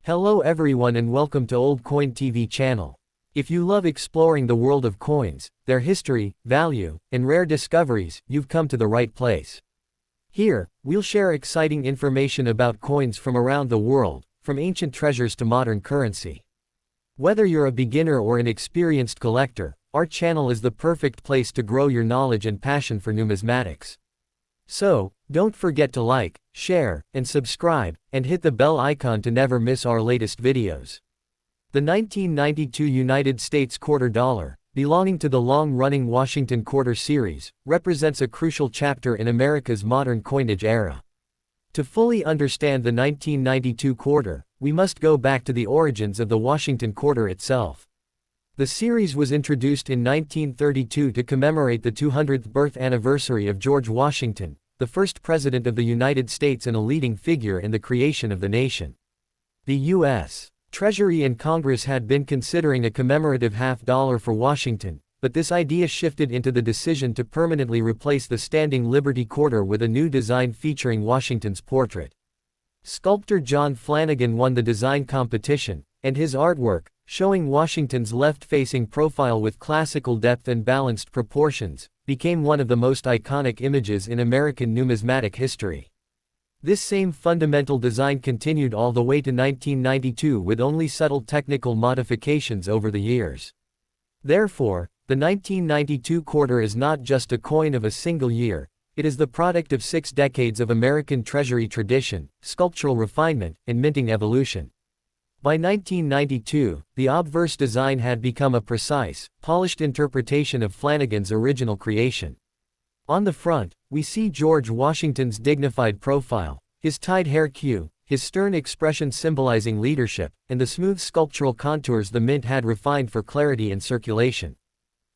Hello everyone and welcome to Old Coin TV channel. If you love exploring the world of coins, their history, value, and rare discoveries, you've come to the right place. Here, we'll share exciting information about coins from around the world, from ancient treasures to modern currency. Whether you're a beginner or an experienced collector, our channel is the perfect place to grow your knowledge and passion for numismatics. So, don't forget to like, share, and subscribe, and hit the bell icon to never miss our latest videos. The 1992 United States quarter dollar, belonging to the long-running Washington quarter series, represents a crucial chapter in America's modern coinage era. To fully understand the 1992 quarter, we must go back to the origins of the Washington quarter itself. The series was introduced in 1932 to commemorate the 200th birth anniversary of George Washington, the first president of the United States and a leading figure in the creation of the nation. The U.S. Treasury and Congress had been considering a commemorative $50 for Washington, but this idea shifted into the decision to permanently replace the standing Liberty quarter with a new design featuring Washington's portrait. Sculptor John Flanagan won the design competition, and his artwork, showing Washington's left-facing profile with classical depth and balanced proportions, became one of the most iconic images in American numismatic history. This same fundamental design continued all the way to 1992 with only subtle technical modifications over the years. Therefore, the 1992 quarter is not just a coin of a single year, it is the product of 6 decades of American treasury tradition, sculptural refinement, and minting evolution. By 1992, the obverse design had become a precise, polished interpretation of Flanagan's original creation. On the front, we see George Washington's dignified profile, his tied hair queue, his stern expression symbolizing leadership, and the smooth sculptural contours the mint had refined for clarity and circulation.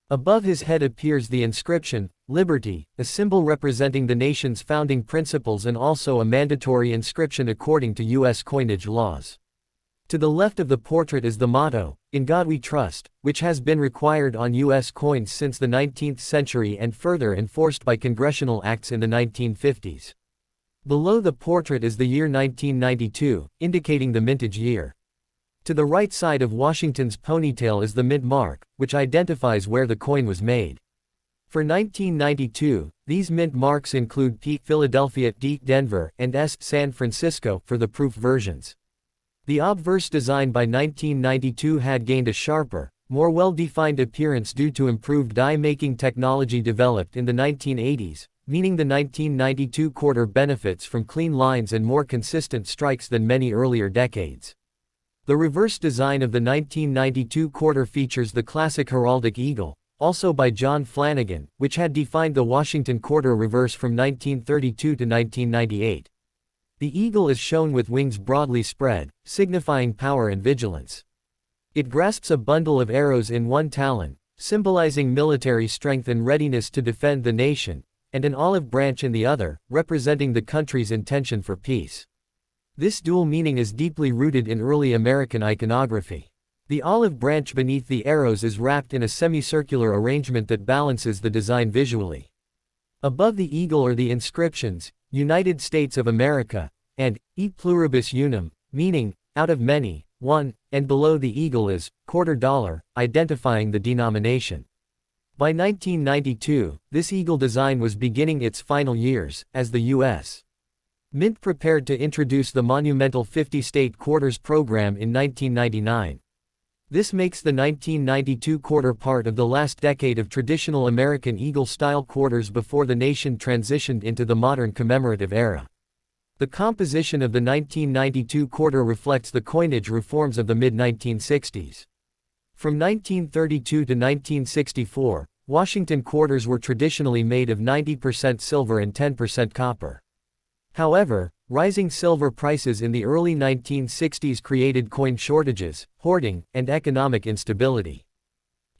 Above his head appears the inscription, Liberty, a symbol representing the nation's founding principles and also a mandatory inscription according to U.S. coinage laws. To the left of the portrait is the motto, In God We Trust, which has been required on U.S. coins since the 19th century and further enforced by congressional acts in the 1950s. Below the portrait is the year 1992, indicating the mintage year. To the right side of Washington's ponytail is the mint mark, which identifies where the coin was made. For 1992, these mint marks include P. Philadelphia, D. Denver, and S. San Francisco for the proof versions. The obverse design by 1992 had gained a sharper, more well-defined appearance due to improved die-making technology developed in the 1980s, meaning the 1992 quarter benefits from clean lines and more consistent strikes than many earlier decades. The reverse design of the 1992 quarter features the classic heraldic eagle, also by John Flanagan, which had defined the Washington quarter reverse from 1932 to 1998. The eagle is shown with wings broadly spread, signifying power and vigilance. It grasps a bundle of arrows in one talon, symbolizing military strength and readiness to defend the nation, and an olive branch in the other, representing the country's intention for peace. This dual meaning is deeply rooted in early American iconography. The olive branch beneath the arrows is wrapped in a semicircular arrangement that balances the design visually. Above the eagle are the inscriptions, United States of America, and E pluribus unum, meaning, out of many, one, and below the eagle is, quarter dollar, identifying the denomination. By 1992, this eagle design was beginning its final years, as the U.S. Mint prepared to introduce the monumental 50-state quarters program in 1999. This makes the 1992 quarter part of the last decade of traditional American eagle-style quarters before the nation transitioned into the modern commemorative era. The composition of the 1992 quarter reflects the coinage reforms of the mid-1960s. From 1932 to 1964, Washington quarters were traditionally made of 90% silver and 10% copper. However, rising silver prices in the early 1960s created coin shortages, hoarding, and economic instability.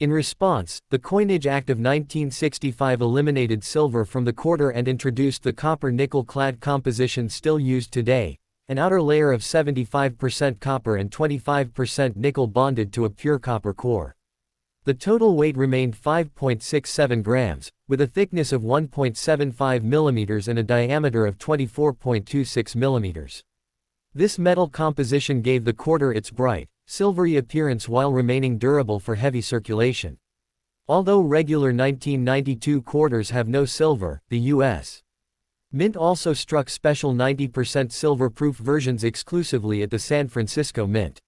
In response, the Coinage Act of 1965 eliminated silver from the quarter and introduced the copper-nickel clad composition still used today, an outer layer of 75% copper and 25% nickel bonded to a pure copper core. The total weight remained 5.67 grams, with a thickness of 1.75 mm and a diameter of 24.26 mm. This metal composition gave the quarter its bright, silvery appearance while remaining durable for heavy circulation. Although regular 1992 quarters have no silver, the U.S. Mint also struck special 90% silver-proof versions exclusively at the San Francisco Mint.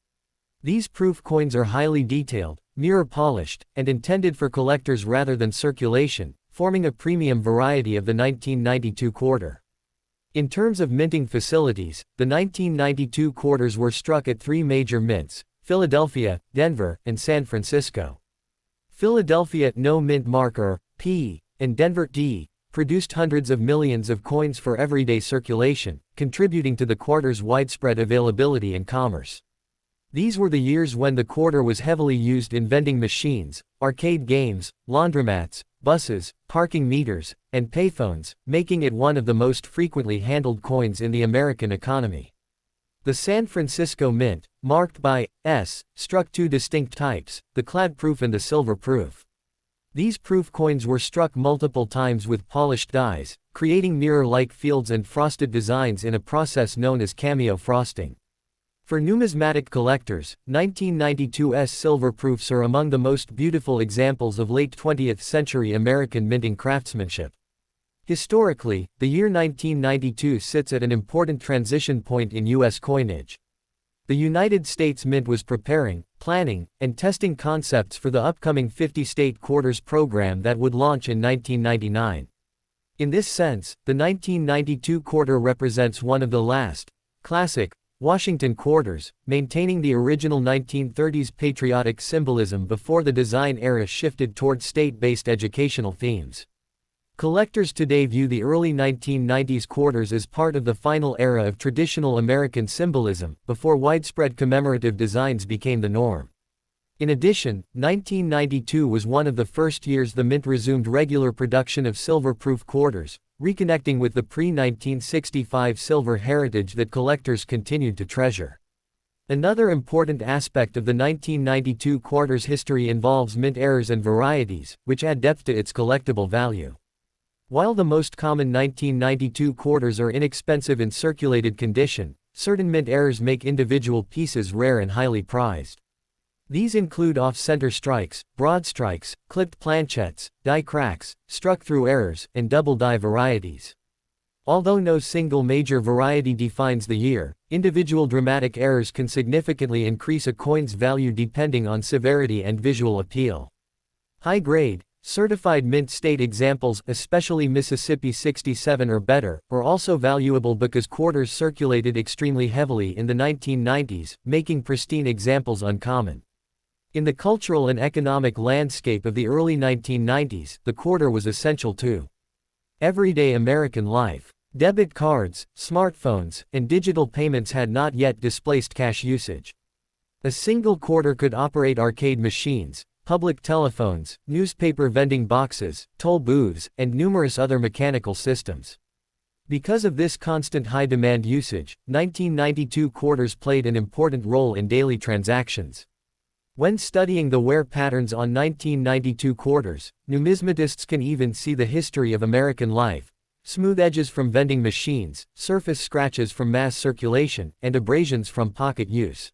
These proof coins are highly detailed, mirror-polished, and intended for collectors rather than circulation, forming a premium variety of the 1992 quarter. In terms of minting facilities, the 1992 quarters were struck at three major mints: Philadelphia, Denver, and San Francisco. Philadelphia No Mint Marker, P, and Denver D, produced hundreds of millions of coins for everyday circulation, contributing to the quarter's widespread availability and commerce. These were the years when the quarter was heavily used in vending machines, arcade games, laundromats, buses, parking meters, and payphones, making it one of the most frequently handled coins in the American economy. The San Francisco Mint, marked by S, struck two distinct types, the clad proof and the silver proof. These proof coins were struck multiple times with polished dies, creating mirror-like fields and frosted designs in a process known as cameo frosting. For numismatic collectors, 1992's silver proofs are among the most beautiful examples of late 20th century American minting craftsmanship. Historically, the year 1992 sits at an important transition point in U.S. coinage. The United States Mint was preparing, planning, and testing concepts for the upcoming 50-state quarters program that would launch in 1999. In this sense, the 1992 quarter represents one of the last, classic, Washington quarters, maintaining the original 1930s patriotic symbolism before the design era shifted toward state-based educational themes. Collectors today view the early 1990s quarters as part of the final era of traditional American symbolism, before widespread commemorative designs became the norm. In addition, 1992 was one of the first years the Mint resumed regular production of silver-proof quarters, reconnecting with the pre-1965 silver heritage that collectors continued to treasure. Another important aspect of the 1992 quarter's history involves mint errors and varieties, which add depth to its collectible value. While the most common 1992 quarters are inexpensive in circulated condition, certain mint errors make individual pieces rare and highly prized. These include off-center strikes, broad strikes, clipped planchettes, die cracks, struck-through errors, and double-die varieties. Although no single major variety defines the year, individual dramatic errors can significantly increase a coin's value depending on severity and visual appeal. High-grade, certified mint state examples, especially Mississippi 67 or better, are also valuable because quarters circulated extremely heavily in the 1990s, making pristine examples uncommon. In the cultural and economic landscape of the early 1990s, the quarter was essential to everyday American life. Debit cards, smartphones, and digital payments had not yet displaced cash usage. A single quarter could operate arcade machines, public telephones, newspaper vending boxes, toll booths, and numerous other mechanical systems. Because of this constant high-demand usage, 1992 quarters played an important role in daily transactions. When studying the wear patterns on 1992 quarters, numismatists can even see the history of American life: smooth edges from vending machines, surface scratches from mass circulation, and abrasions from pocket use.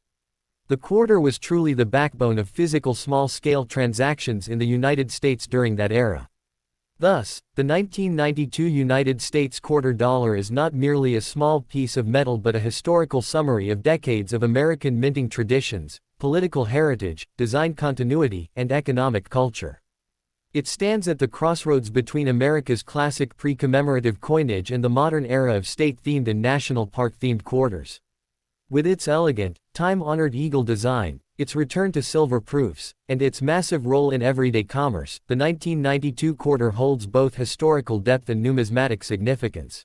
The quarter was truly the backbone of physical small-scale transactions in the United States during that era. Thus, the 1992 United States quarter dollar is not merely a small piece of metal but a historical summary of decades of American minting traditions, political heritage, design continuity, and economic culture. It stands at the crossroads between America's classic pre-commemorative coinage and the modern era of state-themed and national park-themed quarters. With its elegant, time-honored eagle design, its return to silver proofs, and its massive role in everyday commerce, the 1992 quarter holds both historical depth and numismatic significance.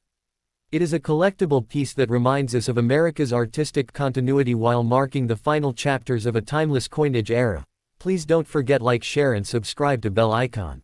It is a collectible piece that reminds us of America's artistic continuity while marking the final chapters of a timeless coinage era. Please don't forget like, share and subscribe to bell icon.